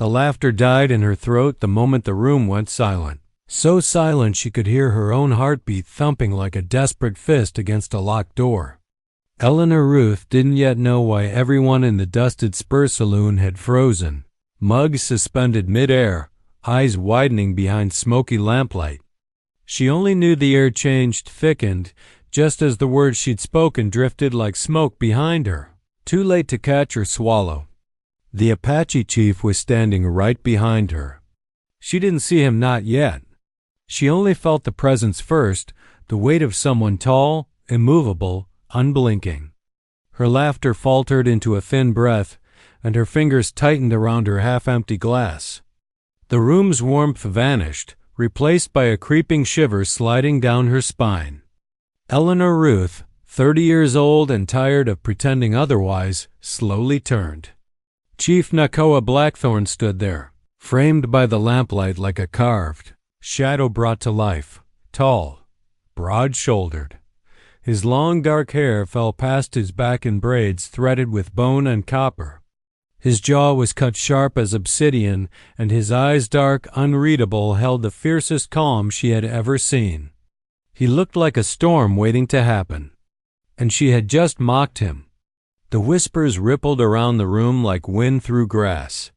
The laughter died in her throat the moment the room went silent. So silent she could hear her own heartbeat thumping like a desperate fist against a locked door. Eleanor Routh didn't yet know why everyone in the dusted Spur saloon had frozen, mugs suspended mid-air, eyes widening behind smoky lamplight. She only knew the air changed, thickened, just as the words she'd spoken drifted like smoke behind her, too late to catch or swallow. The Apache Chief was standing right behind her. She didn't see him, not yet. She only felt the presence first, the weight of someone tall, immovable, unblinking. Her laughter faltered into a thin breath, and her fingers tightened around her half-empty glass. The room's warmth vanished, replaced by a creeping shiver sliding down her spine. Eleanor Routh, 30 years old and tired of pretending otherwise, slowly turned. Chief Nakoa Blackthorn stood there, framed by the lamplight like a carved shadow brought to life, tall, broad-shouldered. His long dark hair fell past his back in braids threaded with bone and copper. His jaw was cut sharp as obsidian, and his eyes, dark, unreadable, held the fiercest calm she had ever seen. He looked like a storm waiting to happen. And she had just mocked him. The whispers rippled around the room like wind through grass.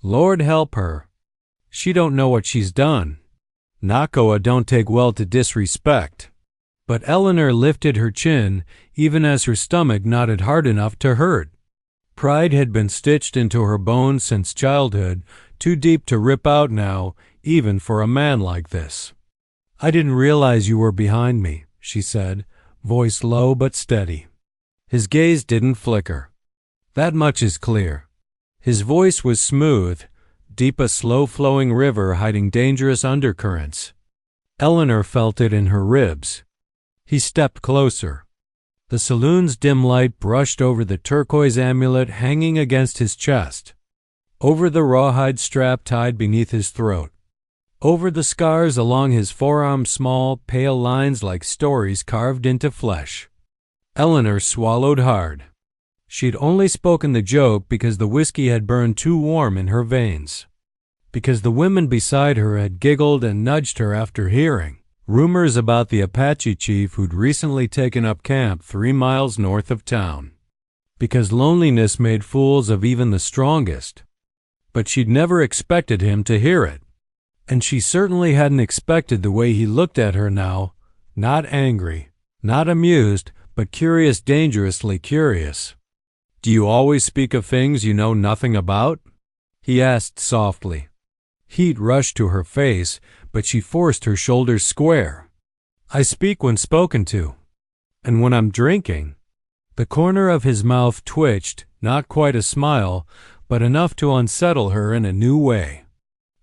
Lord help her. She don't know what she's done. Nakoa don't take well to disrespect. But Eleanor lifted her chin, even as her stomach knotted hard enough to hurt. Pride had been stitched into her bones since childhood, too deep to rip out now, even for a man like this. I didn't realize you were behind me, she said, voice low but steady. His gaze didn't flicker. That much is clear. His voice was smooth, deep, a slow-flowing river hiding dangerous undercurrents. Eleanor felt it in her ribs. He stepped closer. The saloon's dim light brushed over the turquoise amulet hanging against his chest, over the rawhide strap tied beneath his throat, over the scars along his forearm, small, pale lines like stories carved into flesh. Eleanor swallowed hard. She'd only spoken the joke because the whiskey had burned too warm in her veins, because the women beside her had giggled and nudged her after hearing rumors about the Apache chief who'd recently taken up camp 3 miles north of town, because loneliness made fools of even the strongest. But she'd never expected him to hear it, and she certainly hadn't expected the way he looked at her now, not angry, not amused, but curious, dangerously curious. Do you always speak of things you know nothing about? He asked softly. Heat rushed to her face, but she forced her shoulders square. I speak when spoken to. And when I'm drinking. The corner of his mouth twitched, not quite a smile, but enough to unsettle her in a new way.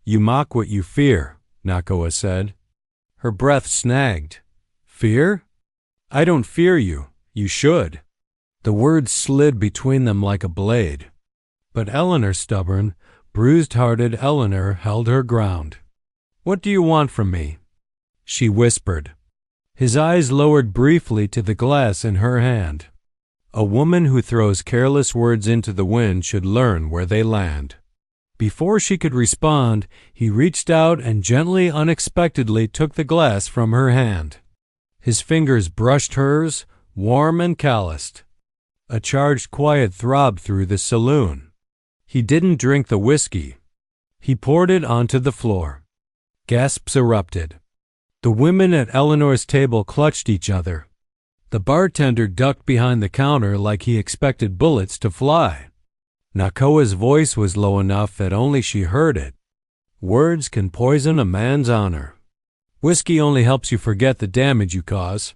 You mock what you fear, Nakoa said. Her breath snagged. Fear? I don't fear you. You should. The words slid between them like a blade. But Eleanor, stubborn, bruised-hearted Eleanor, held her ground. What do you want from me? She whispered. His eyes lowered briefly to the glass in her hand. A woman who throws careless words into the wind should learn where they land. Before she could respond, he reached out and gently, unexpectedly took the glass from her hand. His fingers brushed hers, warm and calloused. A charged quiet throbbed through the saloon. He didn't drink the whiskey. He poured it onto the floor. Gasps erupted. The women at Eleanor's table clutched each other. The bartender ducked behind the counter like he expected bullets to fly. Nakoa's voice was low enough that only she heard it. Words can poison a man's honor. Whiskey only helps you forget the damage you cause.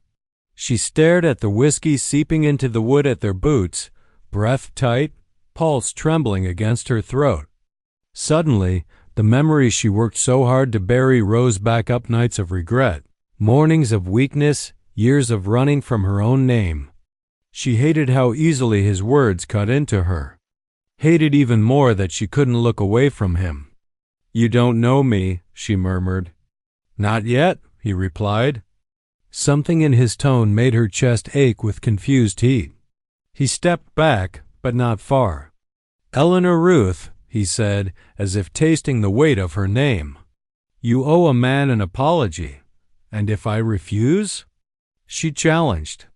She stared at the whiskey seeping into the wood at their boots, breath tight, pulse trembling against her throat. Suddenly, the memories she worked so hard to bury rose back up, nights of regret, mornings of weakness, years of running from her own name. She hated how easily his words cut into her. Hated even more that she couldn't look away from him. You don't know me, she murmured. Not yet, he replied. Something in his tone made her chest ache with confused heat. He stepped back, but not far. Eleanor Routh, he said, as if tasting the weight of her name. "You owe a man an apology. And if I refuse?" she challenged.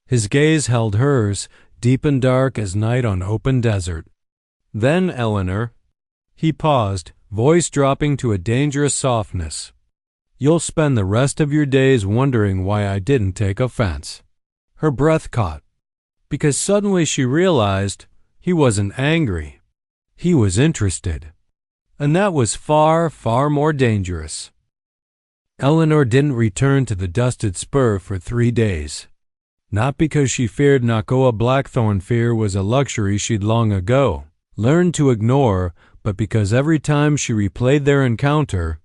His gaze held hers, deep and dark as night on open desert. "Then, Eleanor," he paused, voice dropping to a dangerous softness, "you'll spend the rest of your days wondering why I didn't take offense." Her breath caught, because suddenly she realized he wasn't angry. He was interested. And that was far, far more dangerous. Eleanor didn't return to the dusted spur for 3 days. Not because she feared Nakoa Blackthorn. Fear was a luxury she'd long ago learned to ignore, but because every time she replayed their encounter,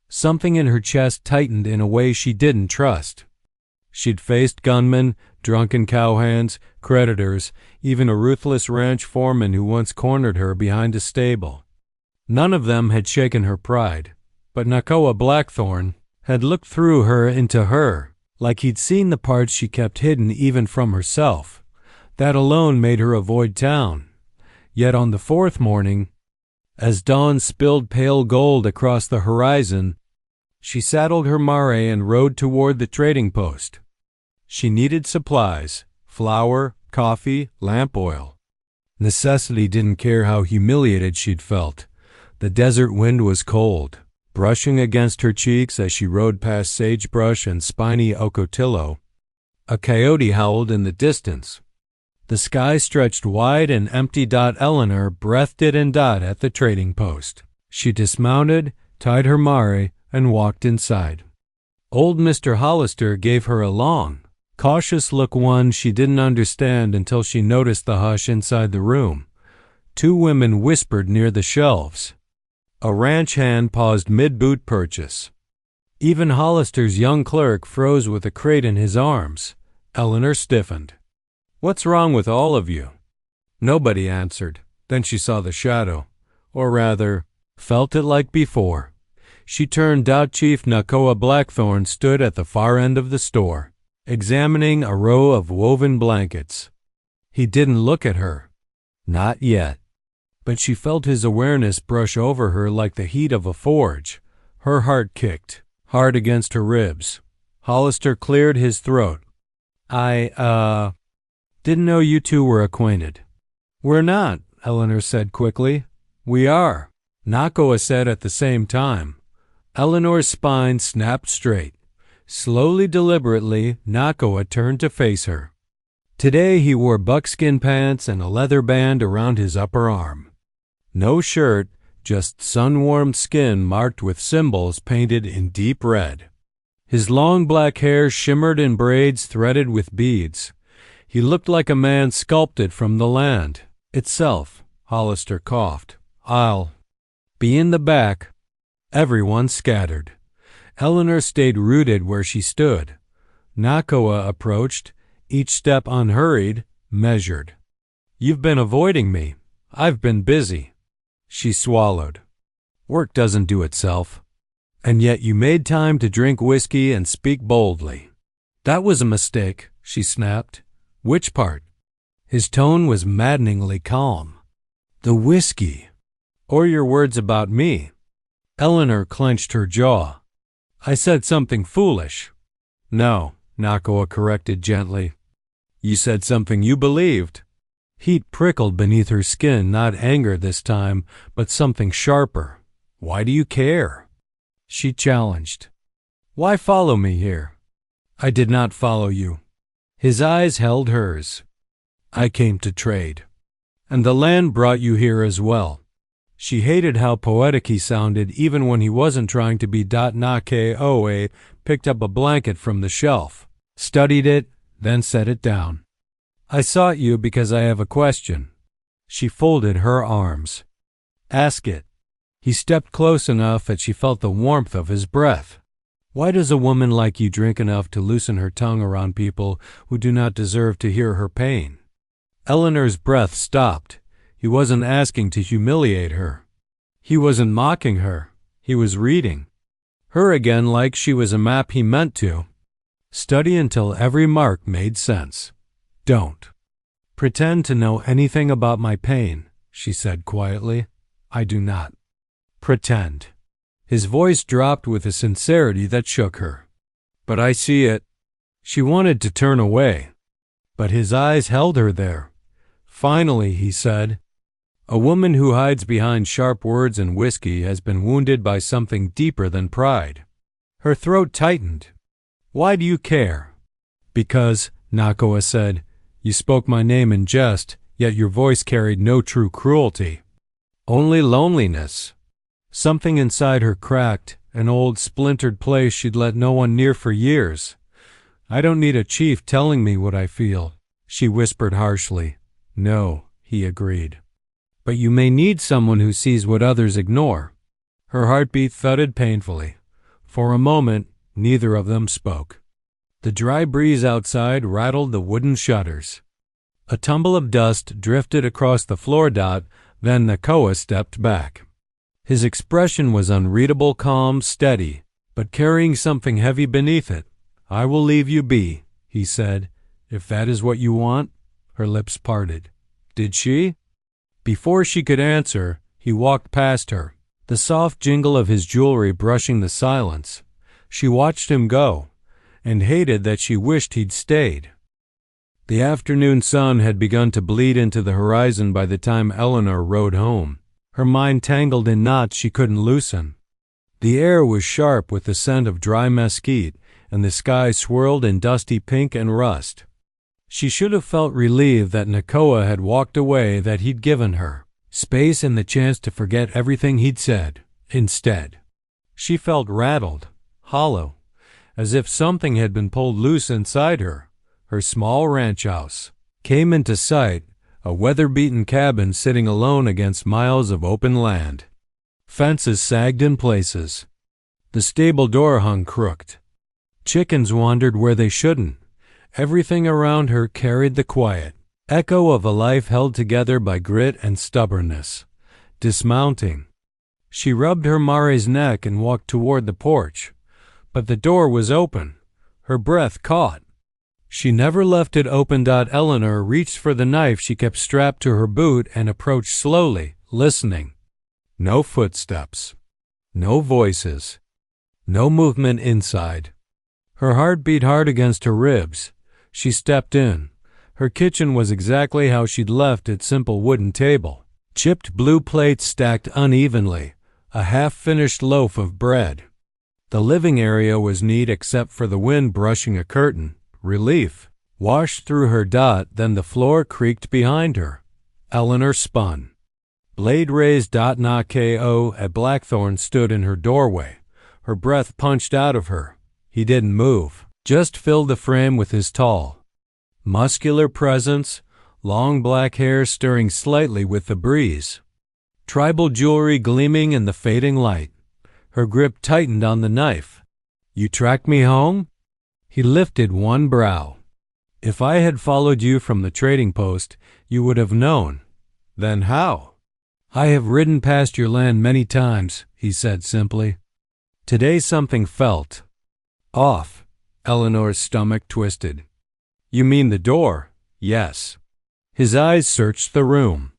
something in her chest tightened in a way she didn't trust. She'd faced gunmen, drunken cowhands, creditors, even a ruthless ranch foreman who once cornered her behind a stable. None of them had shaken her pride, but Nakoa Blackthorn had looked through her into her, like he'd seen the parts she kept hidden even from herself. That alone made her avoid town. Yet on the 4th morning, as dawn spilled pale gold across the horizon, she saddled her mare and rode toward the trading post. She needed supplies: flour, coffee, lamp oil. Necessity didn't care how humiliated she'd felt. The desert wind was cold, brushing against her cheeks as she rode past sagebrush and spiny ocotillo. A coyote howled in the distance. The sky stretched wide and empty. Eleanor breathed it in at the trading post. She dismounted, tied her mare, and walked inside. Old Mr. Hollister gave her a long, cautious look, one she didn't understand until she noticed the hush inside the room. 2 women whispered near the shelves. A ranch hand paused mid-boot purchase. Even Hollister's young clerk froze with a crate in his arms. Eleanor stiffened. "What's wrong with all of you?" Nobody answered. Then she saw the shadow, or rather, felt it like before. She turned. Chief Nakoa Blackthorn stood at the far end of the store, examining a row of woven blankets. He didn't look at her. Not yet. But she felt his awareness brush over her like the heat of a forge. Her heart kicked, hard against her ribs. Hollister cleared his throat. I didn't know you two were acquainted." "We're not," Eleanor said quickly. "We are," Nakoa said at the same time. Eleanor's spine snapped straight. Slowly, deliberately, Nakoa turned to face her. Today he wore buckskin pants and a leather band around his upper arm. No shirt, just sun-warmed skin marked with symbols painted in deep red. His long black hair shimmered in braids threaded with beads. He looked like a man sculpted from the land itself. Hollister coughed. "I'll be in the back." Everyone scattered. Eleanor stayed rooted where she stood. Nakoa approached, each step unhurried, measured. "You've been avoiding me. I've been busy." She swallowed. "Work doesn't do itself. And yet you made time to drink whiskey and speak boldly." "That was a mistake," she snapped. "Which part?" His tone was maddeningly calm. "The whiskey. Or your words about me." Eleanor clenched her jaw. "I said something foolish." "No," Nakoa corrected gently. "You said something you believed." Heat prickled beneath her skin, not anger this time, but something sharper. "Why do you care?" she challenged. "Why follow me here?" "I did not follow you." His eyes held hers. "I came to trade. And the land brought you here as well." She hated how poetic he sounded even when he wasn't trying to be. Nakoa picked up a blanket from the shelf, studied it, then set it down. "I sought you because I have a question." She folded her arms. "Ask it." He stepped close enough that she felt the warmth of his breath. "Why does a woman like you drink enough to loosen her tongue around people who do not deserve to hear her pain?" Eleanor's breath stopped. He wasn't asking to humiliate her. He wasn't mocking her. He was reading her again like she was a map he meant to study until every mark made sense. "Don't pretend to know anything about my pain," she said quietly. I do not pretend. His voice dropped with a sincerity that shook her. But I see it. She wanted to turn away, but his eyes held her there. Finally, he said, "A woman who hides behind sharp words and whiskey has been wounded by something deeper than pride." Her throat tightened. "Why do you care?" "Because," Nakoa said, "you spoke my name in jest, yet your voice carried no true cruelty. Only loneliness." Something inside her cracked, an old splintered place she'd let no one near for years. "I don't need a chief telling me what I feel," she whispered harshly. "No," he agreed. "But you may need someone who sees what others ignore." Her heartbeat thudded painfully. For a moment, neither of them spoke. The dry breeze outside rattled the wooden shutters. A tumble of dust drifted across the floor. Then Nakoa stepped back. His expression was unreadable, calm, steady, but carrying something heavy beneath it. "I will leave you be," he said, "if that is what you want." Her lips parted. Did she? Before she could answer, he walked past her, the soft jingle of his jewelry brushing the silence. She watched him go, and hated that she wished he'd stayed. The afternoon sun had begun to bleed into the horizon by the time Eleanor rode home, her mind tangled in knots she couldn't loosen. The air was sharp with the scent of dry mesquite, and the sky swirled in dusty pink and rust. She should have felt relieved that Nakoa had walked away, that he'd given her space and the chance to forget everything he'd said. Instead, she felt rattled, hollow, as if something had been pulled loose inside her. Her small ranch house came into sight, a weather-beaten cabin sitting alone against miles of open land. Fences sagged in places. The stable door hung crooked. Chickens wandered where they shouldn't. Everything around her carried the quiet echo of a life held together by grit and stubbornness. Dismounting, she rubbed her mare's neck and walked toward the porch. But the door was open. Her breath caught. She never left it open. Eleanor reached for the knife she kept strapped to her boot and approached slowly, listening. No footsteps. No voices. No movement inside. Her heart beat hard against her ribs. She stepped in. Her kitchen was exactly how she'd left its simple wooden table. Chipped blue plates stacked unevenly, a half-finished loaf of bread. The living area was neat except for the wind brushing a curtain. Relief washed through her. Then the floor creaked behind her. Eleanor spun. Blade raised. Nakoa Blackthorn stood in her doorway. Her breath punched out of her. He didn't move, just filled the frame with his tall, muscular presence, long black hair stirring slightly with the breeze. Tribal jewelry gleaming in the fading light. Her grip tightened on the knife. "You tracked me home?" He lifted one brow. "If I had followed you from the trading post, you would have known." "Then how?" "I have ridden past your land many times," he said simply. Today something felt off. Eleanor's stomach twisted. "You mean the door?" "Yes." His eyes searched the room.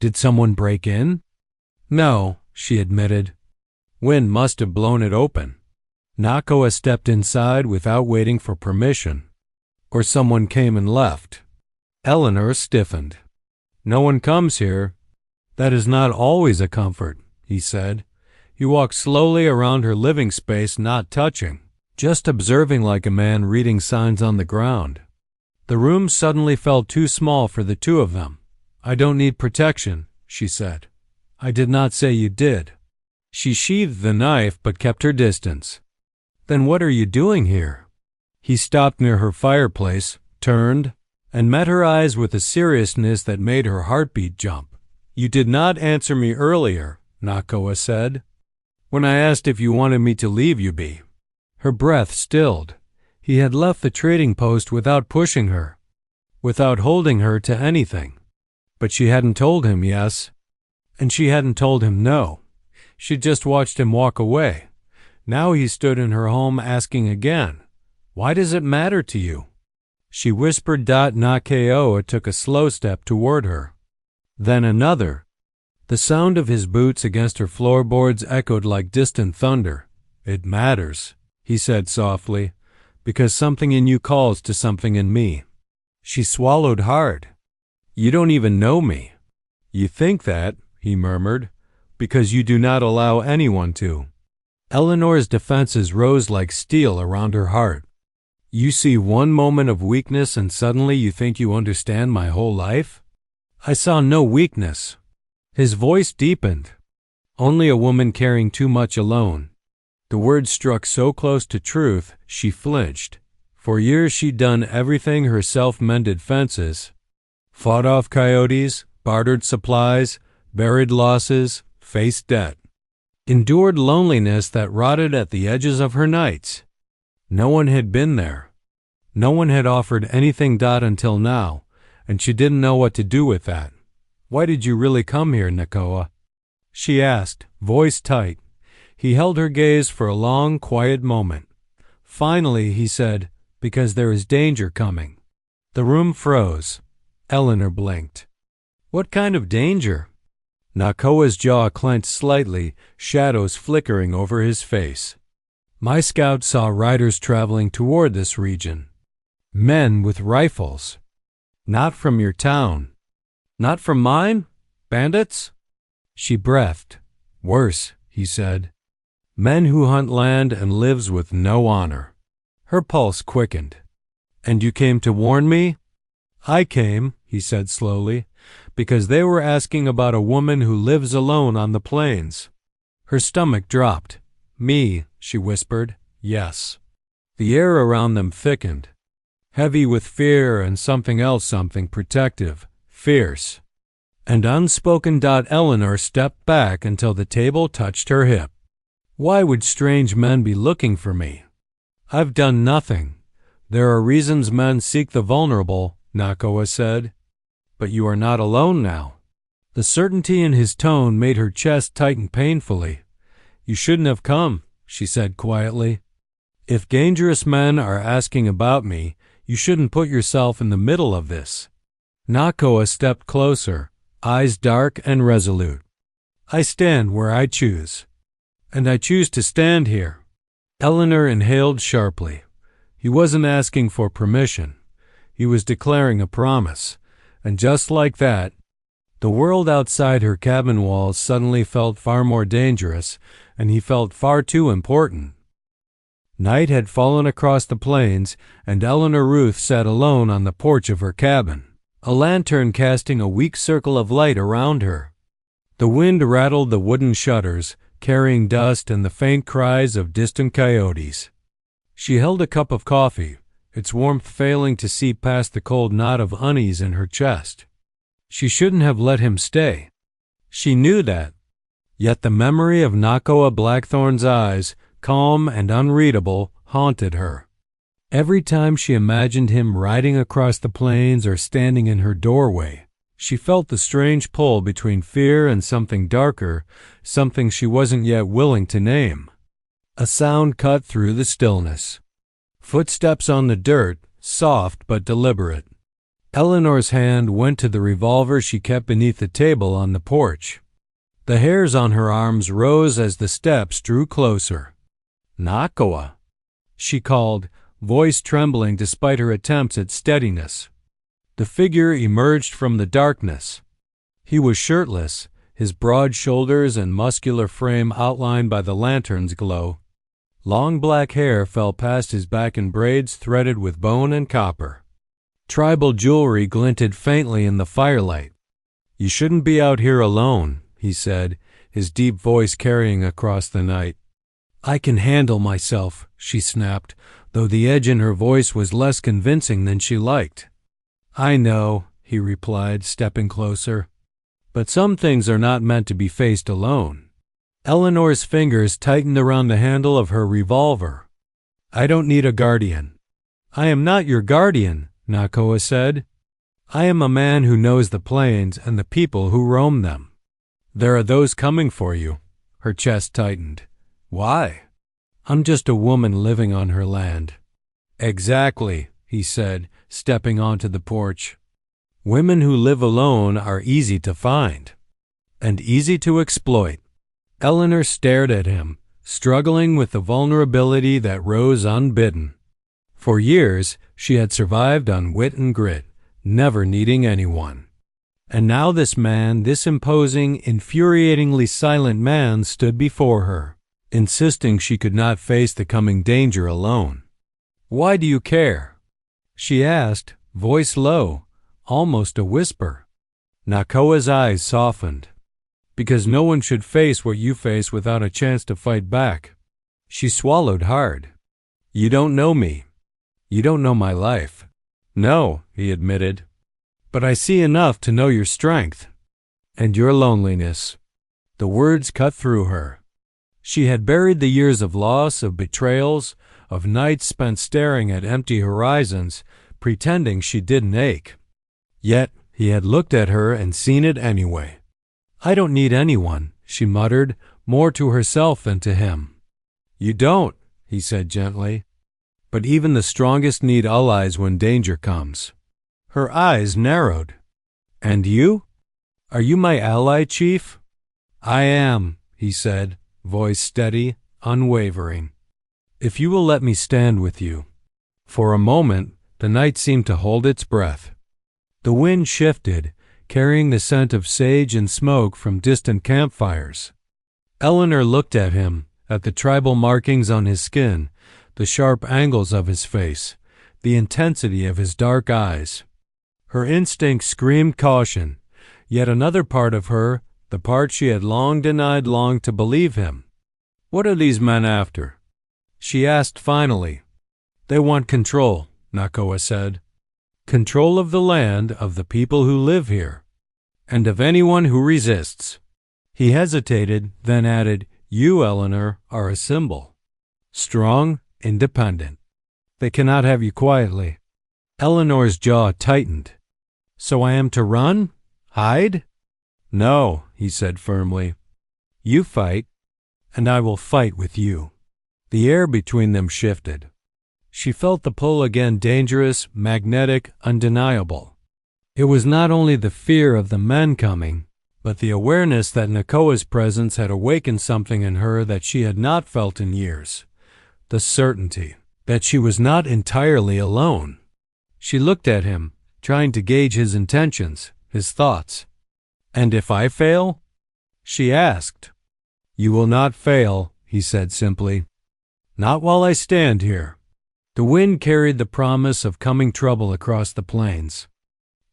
"Did someone break in?" "No," she admitted. "Wind must have blown it open." Nakoa stepped inside without waiting for permission. "Or someone came and left." Eleanor stiffened. "No one comes here." "That is not always a comfort," he said. He walked slowly around her living space, not touching, just observing like a man reading signs on the ground. The room suddenly felt too small for the two of them. "I don't need protection," she said. "I did not say you did." She sheathed the knife but kept her distance. "Then what are you doing here?" He stopped near her fireplace, turned, and met her eyes with a seriousness that made her heartbeat jump. "You did not answer me earlier," Nakoa said, "when I asked if you wanted me to leave you be." Her breath stilled. He had left the trading post without pushing her, without holding her to anything. But she hadn't told him yes, and she hadn't told him no. She'd just watched him walk away. Now he stood in her home asking again, "Why does it matter to you?" She whispered. Nakoa took a slow step toward her. Then another. The sound of his boots against her floorboards echoed like distant thunder. "It matters," he said softly, "because something in you calls to something in me." She swallowed hard. "You don't even know me." "You think that," he murmured, "because you do not allow anyone to." Eleanor's defenses rose like steel around her heart. "You see one moment of weakness and suddenly you think you understand my whole life?" "I saw no weakness." His voice deepened. "Only a woman caring too much alone." The words struck so close to truth, she flinched. For years she'd done everything herself, mended fences, fought off coyotes, bartered supplies, buried losses, faced debt, endured loneliness that rotted at the edges of her nights. No one had been there. No one had offered anything until now, and she didn't know what to do with that. "Why did you really come here, Nakoa?" she asked, voice tight. He held her gaze for a long, quiet moment. Finally, he said, "Because there is danger coming." The room froze. Eleanor blinked. "What kind of danger?" Nakoa's jaw clenched slightly, shadows flickering over his face. "My scout saw riders traveling toward this region. Men with rifles. Not from your town." "Not from mine? Bandits?" She breathed. "Worse," he said. "Men who hunt land and lives with no honor." Her pulse quickened. "And you came to warn me?" "I came," he said slowly, "because they were asking about a woman who lives alone on the plains." Her stomach dropped. "Me," she whispered. "Yes." The air around them thickened, heavy with fear and something else, something protective, fierce, and unspoken. Eleanor stepped back until the table touched her hip. "Why would strange men be looking for me? I've done nothing." "There are reasons men seek the vulnerable," Nakoa said. "But you are not alone now." The certainty in his tone made her chest tighten painfully. "You shouldn't have come," she said quietly. "If dangerous men are asking about me, you shouldn't put yourself in the middle of this." Nakoa stepped closer, eyes dark and resolute. "I stand where I choose. And I choose to stand here." Eleanor inhaled sharply. He wasn't asking for permission. He was declaring a promise. And just like that, the world outside her cabin walls suddenly felt far more dangerous, and he felt far too important. Night had fallen across the plains, and Eleanor Routh sat alone on the porch of her cabin, a lantern casting a weak circle of light around her. The wind rattled the wooden shutters, carrying dust and the faint cries of distant coyotes. She held a cup of coffee, its warmth failing to seep past the cold knot of unease in her chest. She shouldn't have let him stay. She knew that. Yet the memory of Nakoa Blackthorn's eyes, calm and unreadable, haunted her. Every time she imagined him riding across the plains or standing in her doorway, she felt the strange pull between fear and something darker, something she wasn't yet willing to name. A sound cut through the stillness. Footsteps on the dirt, soft but deliberate. Eleanor's hand went to the revolver she kept beneath the table on the porch. The hairs on her arms rose as the steps drew closer. "Nakoa," she called, voice trembling despite her attempts at steadiness. The figure emerged from the darkness. He was shirtless, his broad shoulders and muscular frame outlined by the lantern's glow. Long black hair fell past his back in braids threaded with bone and copper. Tribal jewelry glinted faintly in the firelight. "You shouldn't be out here alone," he said, his deep voice carrying across the night. "I can handle myself," she snapped, though the edge in her voice was less convincing than she liked. "I know," he replied, stepping closer. "But some things are not meant to be faced alone." Eleanor's fingers tightened around the handle of her revolver. "I don't need a guardian." "I am not your guardian," Nakoa said. "I am a man who knows the plains and the people who roam them." "There are those coming for you." Her chest tightened. "Why?" "I'm just a woman living on her land." "Exactly," he said, stepping onto the porch. "Women who live alone are easy to find." and easy to exploit. Eleanor stared at him, struggling with the vulnerability that rose unbidden. For years, she had survived on wit and grit, never needing anyone. And now this man, this imposing, infuriatingly silent man, stood before her, insisting she could not face the coming danger alone. "Why do you care?" she asked, voice low, almost a whisper. Nakoa's eyes softened. "Because no one should face what you face without a chance to fight back." She swallowed hard. "You don't know me. You don't know my life." "No," he admitted. "But I see enough to know your strength. And your loneliness." The words cut through her. She had buried the years of loss, of betrayals, of nights spent staring at empty horizons, pretending she didn't ache. Yet he had looked at her and seen it anyway. "I don't need anyone," she muttered, more to herself than to him. "You don't," he said gently. "But even the strongest need allies when danger comes." Her eyes narrowed. "And you? Are you my ally, Chief?" "I am," he said, voice steady, unwavering. "If you will let me stand with you." For a moment, the night seemed to hold its breath. The wind shifted, carrying the scent of sage and smoke from distant campfires. Eleanor looked at him, at the tribal markings on his skin, the sharp angles of his face, the intensity of his dark eyes. Her instinct screamed caution, yet another part of her, the part she had long denied, longed to believe him. "What are these men after?" she asked finally. "They want control," Nakoa said. "Control of the land, of the people who live here, and of anyone who resists." He hesitated, then added, "You, Eleanor, are a symbol. Strong, independent. They cannot have you quietly." Eleanor's jaw tightened. "So I am to run? Hide?" "No," he said firmly. "You fight, and I will fight with you." The air between them shifted. She felt the pull again, dangerous, magnetic, undeniable. It was not only the fear of the men coming, but the awareness that Nakoa's presence had awakened something in her that she had not felt in years. The certainty that she was not entirely alone. She looked at him, trying to gauge his intentions, his thoughts. "And if I fail?" she asked. "You will not fail," he said simply. "Not while I stand here." The wind carried the promise of coming trouble across the plains.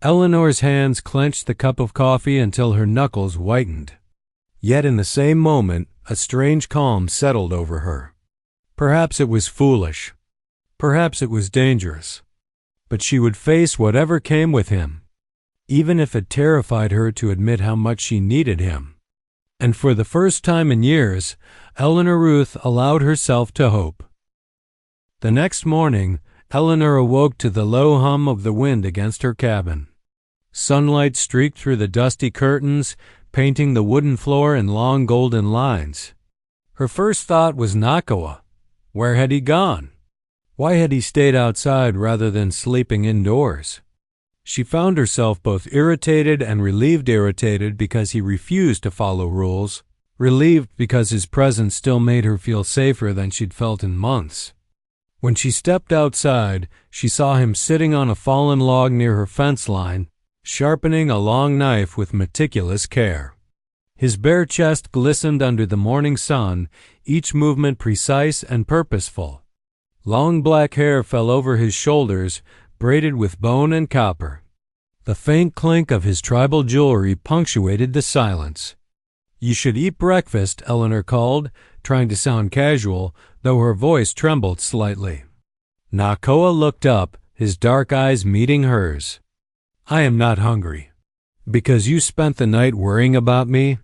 Eleanor's hands clenched the cup of coffee until her knuckles whitened. Yet in the same moment, a strange calm settled over her. Perhaps it was foolish. Perhaps it was dangerous. But she would face whatever came with him, even if it terrified her to admit how much she needed him. And for the first time in years, Eleanor Routh allowed herself to hope. The next morning, Eleanor awoke to the low hum of the wind against her cabin. Sunlight streaked through the dusty curtains, painting the wooden floor in long golden lines. Her first thought was Nakoa. Where had he gone? Why had he stayed outside rather than sleeping indoors? She found herself both irritated and relieved, irritated because he refused to follow rules, relieved because his presence still made her feel safer than she'd felt in months. When she stepped outside, she saw him sitting on a fallen log near her fence line, sharpening a long knife with meticulous care. His bare chest glistened under the morning sun, each movement precise and purposeful. Long black hair fell over his shoulders, braided with bone and copper. The faint clink of his tribal jewelry punctuated the silence. "You should eat breakfast," Eleanor called, trying to sound casual, though her voice trembled slightly. Nakoa looked up, his dark eyes meeting hers. "I am not hungry." "Because you spent the night worrying about me?"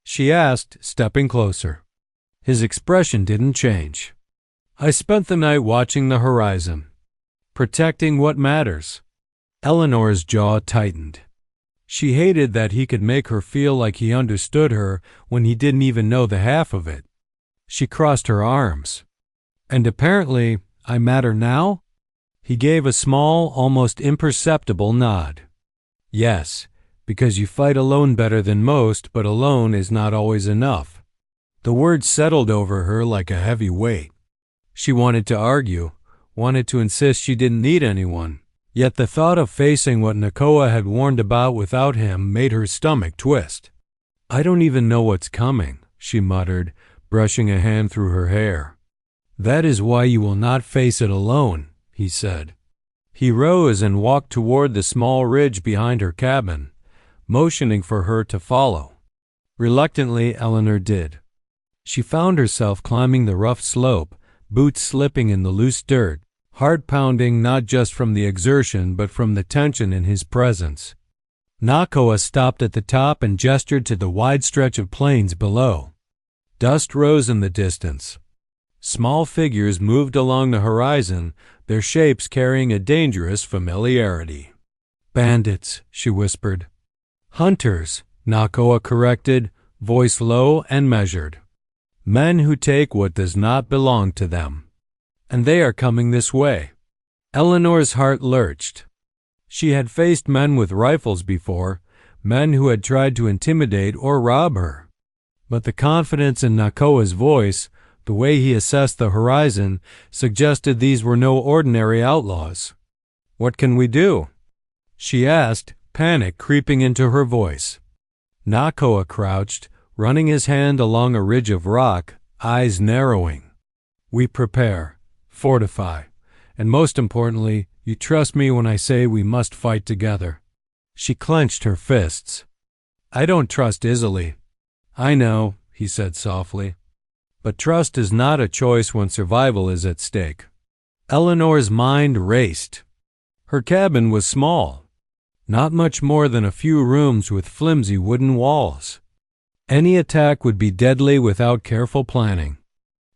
she asked, stepping closer. His expression didn't change. "I spent the night watching the horizon, protecting what matters." Eleanor's jaw tightened. She hated that he could make her feel like he understood her when he didn't even know the half of it. She crossed her arms. "And apparently, I matter now?" He gave a small, almost imperceptible nod. "Yes, because you fight alone better than most, but alone is not always enough." The words settled over her like a heavy weight. She wanted to argue, wanted to insist she didn't need anyone, yet the thought of facing what Nakoa had warned about without him made her stomach twist. "I don't even know what's coming," she muttered, brushing a hand through her hair. "That is why you will not face it alone," he said. He rose and walked toward the small ridge behind her cabin, motioning for her to follow. Reluctantly, Eleanor did. She found herself climbing the rough slope, boots slipping in the loose dirt, heart pounding not just from the exertion but from the tension in his presence. Nakoa stopped at the top and gestured to the wide stretch of plains below. Dust rose in the distance. Small figures moved along the horizon, their shapes carrying a dangerous familiarity. "Bandits," she whispered. "Hunters," Nakoa corrected, voice low and measured. "Men who take what does not belong to them. And they are coming this way." Eleanor's heart lurched. She had faced men with rifles before, men who had tried to intimidate or rob her. But the confidence in Nakoa's voice, the way he assessed the horizon, suggested these were no ordinary outlaws. "What can we do?" she asked, panic creeping into her voice. Nakoa crouched, running his hand along a ridge of rock, eyes narrowing. "We prepare, fortify, and most importantly, you trust me when I say we must fight together." She clenched her fists. "I don't trust easily." "I know," he said softly. "But trust is not a choice when survival is at stake." Eleanor's mind raced. Her cabin was small, not much more than a few rooms with flimsy wooden walls. Any attack would be deadly without careful planning.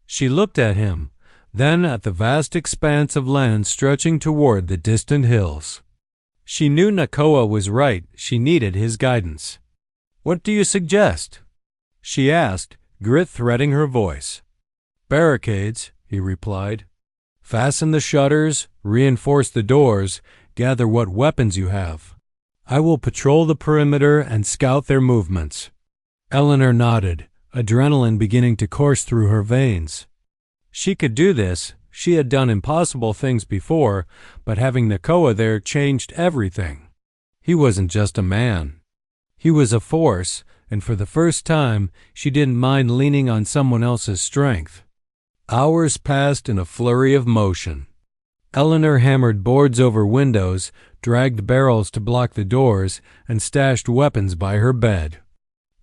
She looked at him, then at the vast expanse of land stretching toward the distant hills. She knew Nakoa was right. She needed his guidance. "What do you suggest?" she asked, grit threading her voice. "Barricades," he replied. "Fasten the shutters, reinforce the doors, gather what weapons you have. I will patrol the perimeter and scout their movements." Eleanor nodded, adrenaline beginning to course through her veins. She could do this. She had done impossible things before, but having Nakoa there changed everything. He wasn't just a man. He was a force, and for the first time, she didn't mind leaning on someone else's strength. Hours passed in a flurry of motion. Eleanor hammered boards over windows, dragged barrels to block the doors, and stashed weapons by her bed.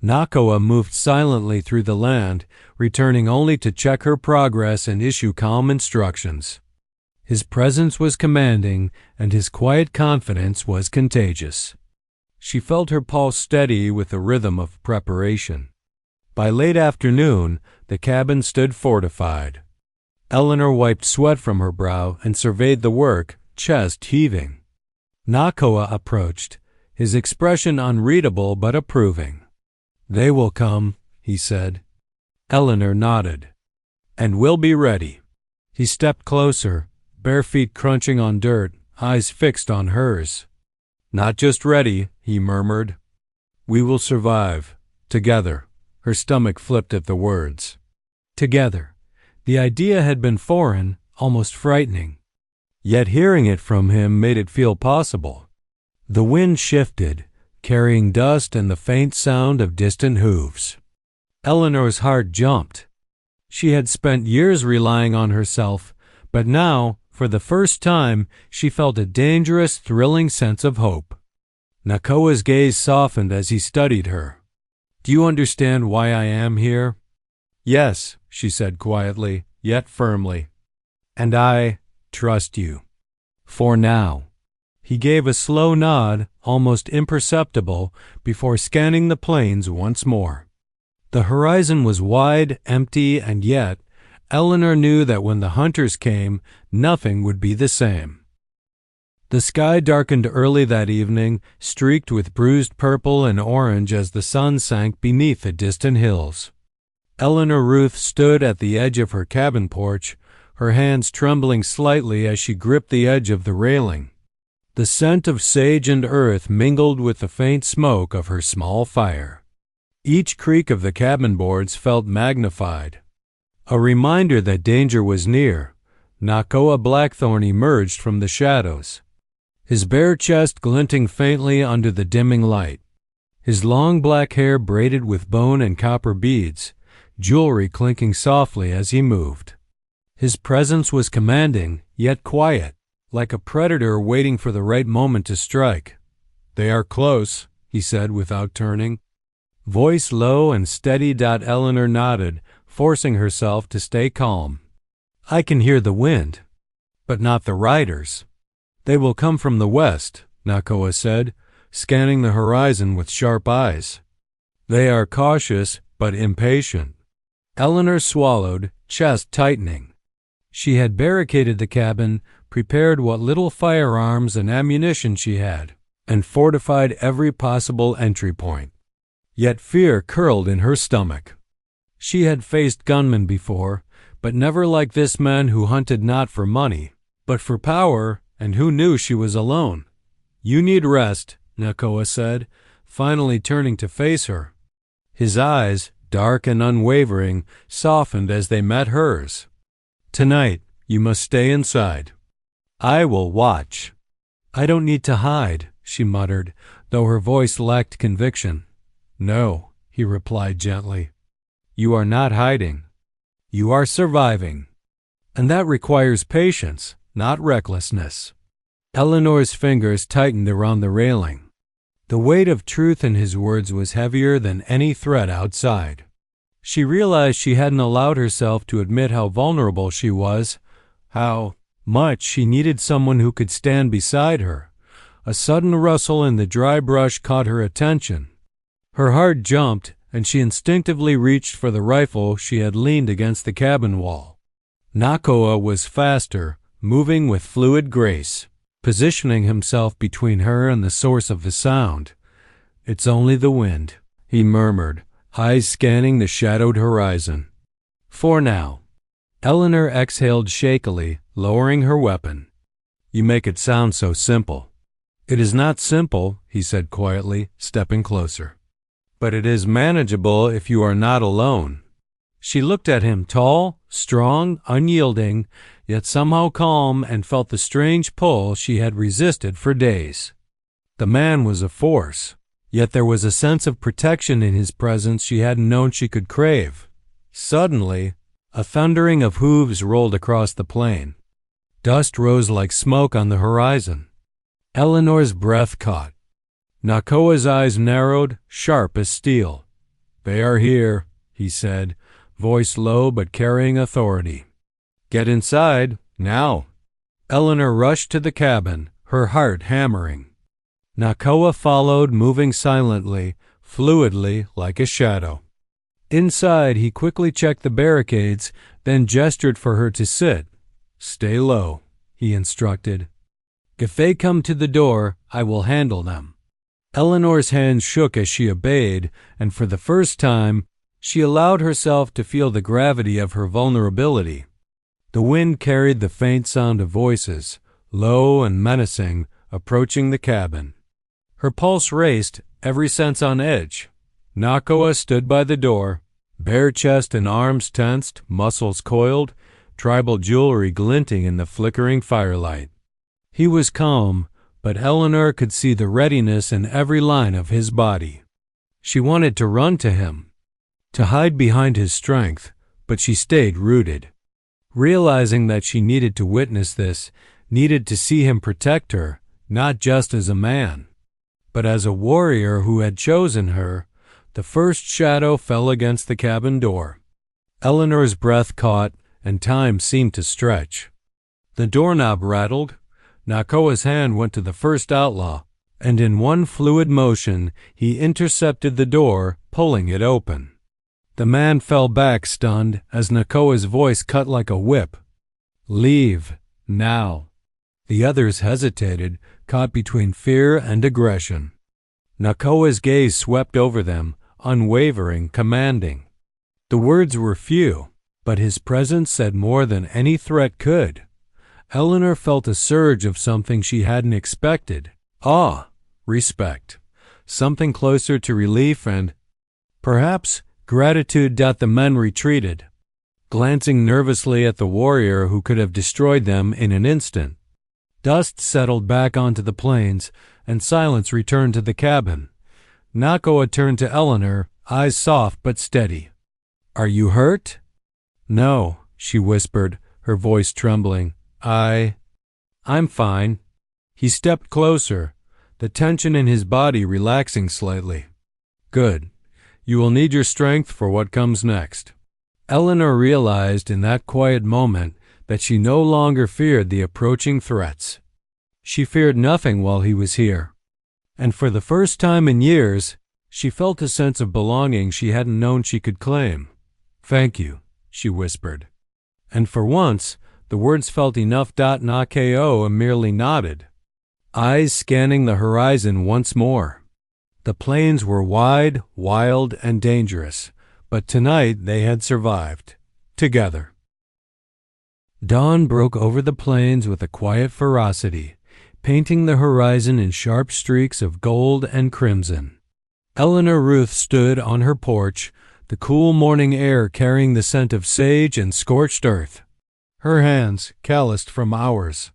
Nakoa moved silently through the land, returning only to check her progress and issue calm instructions. His presence was commanding, and his quiet confidence was contagious. She felt her pulse steady with the rhythm of preparation. By late afternoon, the cabin stood fortified. Eleanor wiped sweat from her brow and surveyed the work, chest heaving. Nakoa approached, his expression unreadable but approving. "They will come," he said. Eleanor nodded. "And we'll be ready." He stepped closer, bare feet crunching on dirt, eyes fixed on hers. "Not just ready," he murmured. "We will survive. Together." Her stomach flipped at the words. Together. The idea had been foreign, almost frightening. Yet hearing it from him made it feel possible. The wind shifted, carrying dust and the faint sound of distant hooves. Eleanor's heart jumped. She had spent years relying on herself, but now, for the first time, she felt a dangerous, thrilling sense of hope. Nakoa's gaze softened as he studied her. "Do you understand why I am here?" "Yes," she said quietly, yet firmly. "And I trust you. For now." He gave a slow nod, almost imperceptible, before scanning the plains once more. The horizon was wide, empty, and yet Eleanor knew that when the hunters came, nothing would be the same. The sky darkened early that evening, streaked with bruised purple and orange as the sun sank beneath the distant hills. Eleanor Routh stood at the edge of her cabin porch, her hands trembling slightly as she gripped the edge of the railing. The scent of sage and earth mingled with the faint smoke of her small fire. Each creak of the cabin boards felt magnified. A reminder that danger was near, Nakoa Blackthorn emerged from the shadows, his bare chest glinting faintly under the dimming light, his long black hair braided with bone and copper beads, jewelry clinking softly as he moved. His presence was commanding, yet quiet, like a predator waiting for the right moment to strike. "They are close," he said without turning. Voice low and steady. Eleanor nodded, forcing herself to stay calm. "I can hear the wind, but not the riders." "They will come from the west," Nakoa said, scanning the horizon with sharp eyes. "They are cautious but impatient." Eleanor swallowed, chest tightening. She had barricaded the cabin, prepared what little firearms and ammunition she had, and fortified every possible entry point. Yet fear curled in her stomach. She had faced gunmen before, but never like this man who hunted not for money, but for power, and who knew she was alone. "You need rest," Nakoa said, finally turning to face her. His eyes, dark and unwavering, softened as they met hers. "Tonight, you must stay inside. I will watch." "I don't need to hide," she muttered, though her voice lacked conviction. "No," he replied gently. "You are not hiding. You are surviving. And that requires patience, not recklessness." Eleanor's fingers tightened around the railing. The weight of truth in his words was heavier than any threat outside. She realized she hadn't allowed herself to admit how vulnerable she was, how much she needed someone who could stand beside her. A sudden rustle in the dry brush caught her attention. Her heart jumped, and she instinctively reached for the rifle she had leaned against the cabin wall. Nakoa was faster, moving with fluid grace, positioning himself between her and the source of the sound. "It's only the wind," he murmured, eyes scanning the shadowed horizon. "For now." Eleanor exhaled shakily, lowering her weapon. "You make it sound so simple." "It is not simple," he said quietly, stepping closer. "But it is manageable if you are not alone." She looked at him, tall, strong, unyielding, yet somehow calm, and felt the strange pull she had resisted for days. The man was a force, yet there was a sense of protection in his presence she hadn't known she could crave. Suddenly, a thundering of hooves rolled across the plain. Dust rose like smoke on the horizon. Eleanor's breath caught. Nakoa's eyes narrowed, sharp as steel. "They are here," he said, voice low but carrying authority. "Get inside, now." Eleanor rushed to the cabin, her heart hammering. Nakoa followed, moving silently, fluidly, like a shadow. Inside, he quickly checked the barricades, then gestured for her to sit. "Stay low," he instructed. "If they come to the door, I will handle them." Eleanor's hands shook as she obeyed, and for the first time, she allowed herself to feel the gravity of her vulnerability. The wind carried the faint sound of voices, low and menacing, approaching the cabin. Her pulse raced, every sense on edge. Nakoa stood by the door, bare chest and arms tensed, muscles coiled, tribal jewelry glinting in the flickering firelight. He was calm, but Eleanor could see the readiness in every line of his body. She wanted to run to him, to hide behind his strength, but she stayed rooted. Realizing that she needed to witness this, needed to see him protect her, not just as a man, but as a warrior who had chosen her, the first shadow fell against the cabin door. Eleanor's breath caught, and time seemed to stretch. The doorknob rattled. Nakoa's hand went to the first outlaw, and in one fluid motion he intercepted the door, pulling it open. The man fell back stunned as Nakoa's voice cut like a whip. "Leave, now." The others hesitated, caught between fear and aggression. Nakoa's gaze swept over them, unwavering, commanding. The words were few, but his presence said more than any threat could. Eleanor felt a surge of something she hadn't expected. Awe, respect, something closer to relief and, perhaps, gratitude. The men retreated, glancing nervously at the warrior who could have destroyed them in an instant. Dust settled back onto the plains, and silence returned to the cabin. Nakoa turned to Eleanor, eyes soft but steady. "Are you hurt?" "No," she whispered, her voice trembling. I'm fine." He stepped closer, the tension in his body relaxing slightly. "Good. You will need your strength for what comes next." Eleanor realized in that quiet moment that she no longer feared the approaching threats. She feared nothing while he was here. And for the first time in years, she felt a sense of belonging she hadn't known she could claim. "Thank you," she whispered. And for once, the words felt enough. Nakoa merely nodded, eyes scanning the horizon once more. The plains were wide, wild, and dangerous, but tonight they had survived, together. Dawn broke over the plains with a quiet ferocity, painting the horizon in sharp streaks of gold and crimson. Eleanor Routh stood on her porch, the cool morning air carrying the scent of sage and scorched earth. Her hands, calloused from hours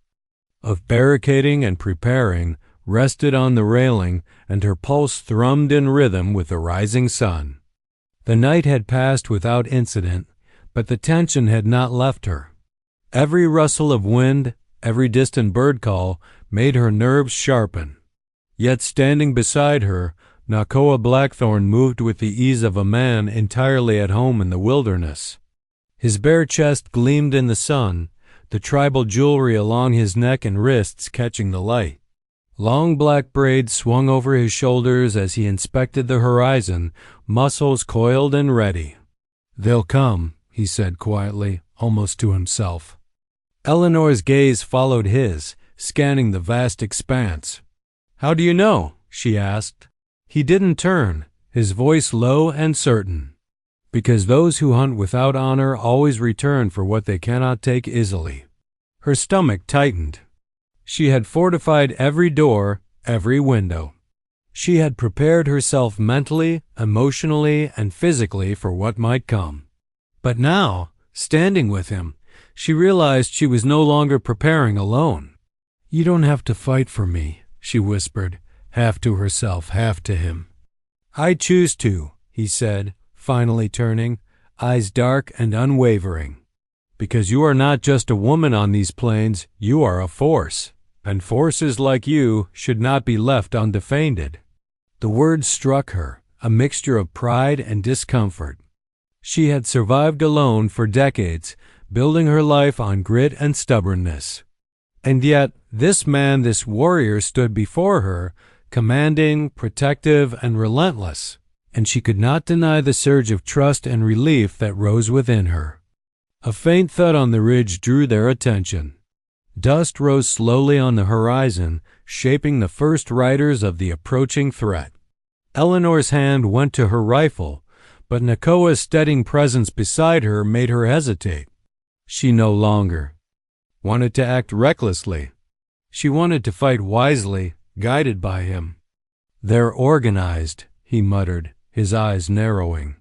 of barricading and preparing, rested on the railing, and her pulse thrummed in rhythm with the rising sun. The night had passed without incident, but the tension had not left her. Every rustle of wind, every distant bird call made her nerves sharpen. Yet standing beside her, Nakoa Blackthorn moved with the ease of a man entirely at home in the wilderness. His bare chest gleamed in the sun, the tribal jewelry along his neck and wrists catching the light. Long black braids swung over his shoulders as he inspected the horizon, muscles coiled and ready. "They'll come," he said quietly, almost to himself. Eleanor's gaze followed his, scanning the vast expanse. "How do you know?" she asked. He didn't turn, his voice low and certain. "Because those who hunt without honor always return for what they cannot take easily." Her stomach tightened. She had fortified every door, every window. She had prepared herself mentally, emotionally, and physically for what might come. But now, standing with him, she realized she was no longer preparing alone. "You don't have to fight for me," she whispered, half to herself, half to him. "I choose to," he said, finally turning, eyes dark and unwavering. "Because you are not just a woman on these plains, you are a force, and forces like you should not be left undefended." The words struck her, a mixture of pride and discomfort. She had survived alone for decades, building her life on grit and stubbornness. And yet, this man, this warrior, stood before her, commanding, protective, and relentless, and she could not deny the surge of trust and relief that rose within her. A faint thud on the ridge drew their attention. Dust rose slowly on the horizon, shaping the first riders of the approaching threat. Eleanor's hand went to her rifle, but Nakoa's steadying presence beside her made her hesitate. She no longer wanted to act recklessly. She wanted to fight wisely, guided by him. "They're organized," he muttered, his eyes narrowing.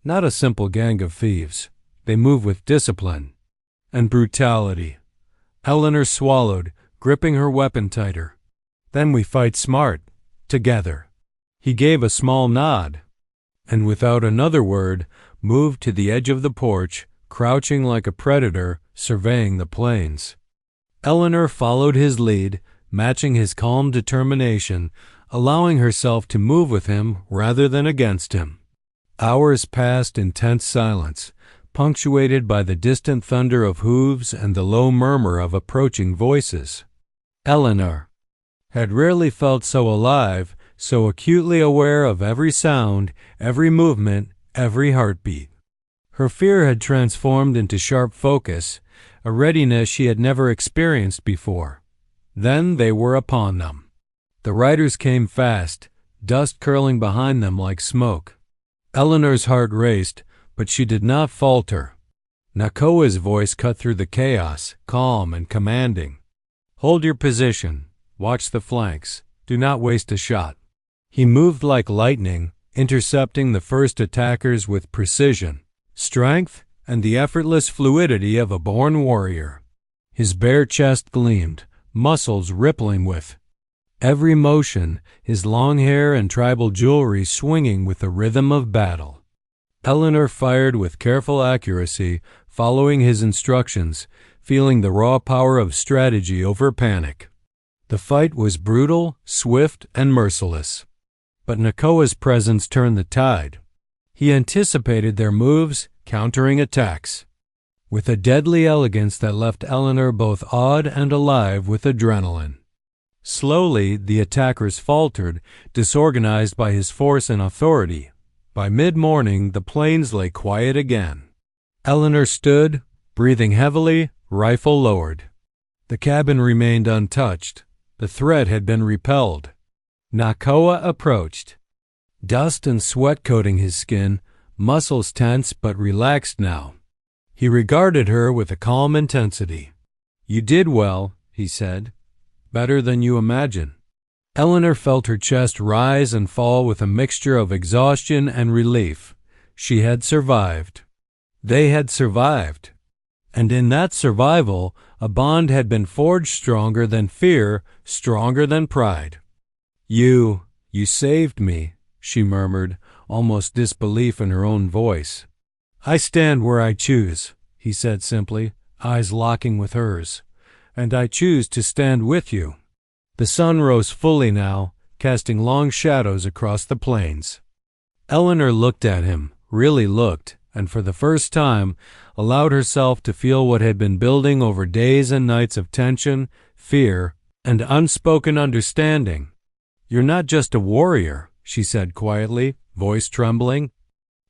"Not a simple gang of thieves. They move with discipline and brutality." Eleanor swallowed, gripping her weapon tighter. "Then we fight smart, together." He gave a small nod, and without another word, moved to the edge of the porch, crouching like a predator, surveying the plains. Eleanor followed his lead, matching his calm determination, allowing herself to move with him rather than against him. Hours passed in tense silence, punctuated by the distant thunder of hooves and the low murmur of approaching voices. Eleanor had rarely felt so alive, so acutely aware of every sound, every movement, every heartbeat. Her fear had transformed into sharp focus, a readiness she had never experienced before. Then they were upon them. The riders came fast, dust curling behind them like smoke. Eleanor's heart raced, but she did not falter. Nakoa's voice cut through the chaos, calm and commanding. "Hold your position. Watch the flanks. Do not waste a shot." He moved like lightning, intercepting the first attackers with precision, strength, and the effortless fluidity of a born warrior. His bare chest gleamed, muscles rippling with every motion, his long hair and tribal jewelry swinging with the rhythm of battle. Eleanor fired with careful accuracy, following his instructions, feeling the raw power of strategy over panic. The fight was brutal, swift, and merciless. But Nakoa's presence turned the tide. He anticipated their moves, countering attacks, with a deadly elegance that left Eleanor both awed and alive with adrenaline. Slowly, the attackers faltered, disorganized by his force and authority. By mid-morning, the plains lay quiet again. Eleanor stood, breathing heavily, rifle lowered. The cabin remained untouched. The threat had been repelled. Nakoa approached, dust and sweat coating his skin, muscles tense but relaxed now. He regarded her with a calm intensity. "You did well," he said. "Better than you imagine." Eleanor felt her chest rise and fall with a mixture of exhaustion and relief. She had survived. They had survived. And in that survival, a bond had been forged stronger than fear, stronger than pride. You saved me," she murmured, almost disbelief in her own voice. "I stand where I choose," he said simply, eyes locking with hers. "And I choose to stand with you." The sun rose fully now, casting long shadows across the plains. Eleanor looked at him, really looked, and for the first time allowed herself to feel what had been building over days and nights of tension, fear, and unspoken understanding. "You're not just a warrior," she said quietly, voice trembling.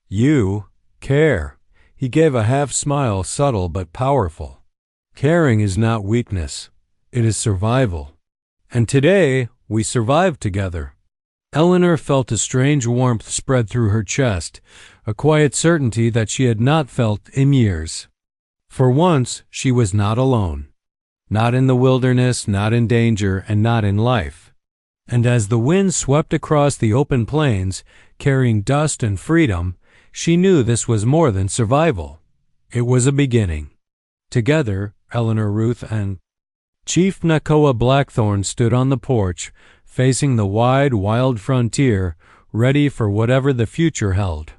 "You care." He gave a half-smile, subtle but powerful. "Caring is not weakness. It is survival. And today, we survived together." Eleanor felt a strange warmth spread through her chest, a quiet certainty that she had not felt in years. For once, she was not alone. Not in the wilderness, not in danger, and not in life. And as the wind swept across the open plains, carrying dust and freedom, she knew this was more than survival. It was a beginning. Together, Eleanor Routh and Chief Nakoa Blackthorn stood on the porch, facing the wide, wild frontier, ready for whatever the future held.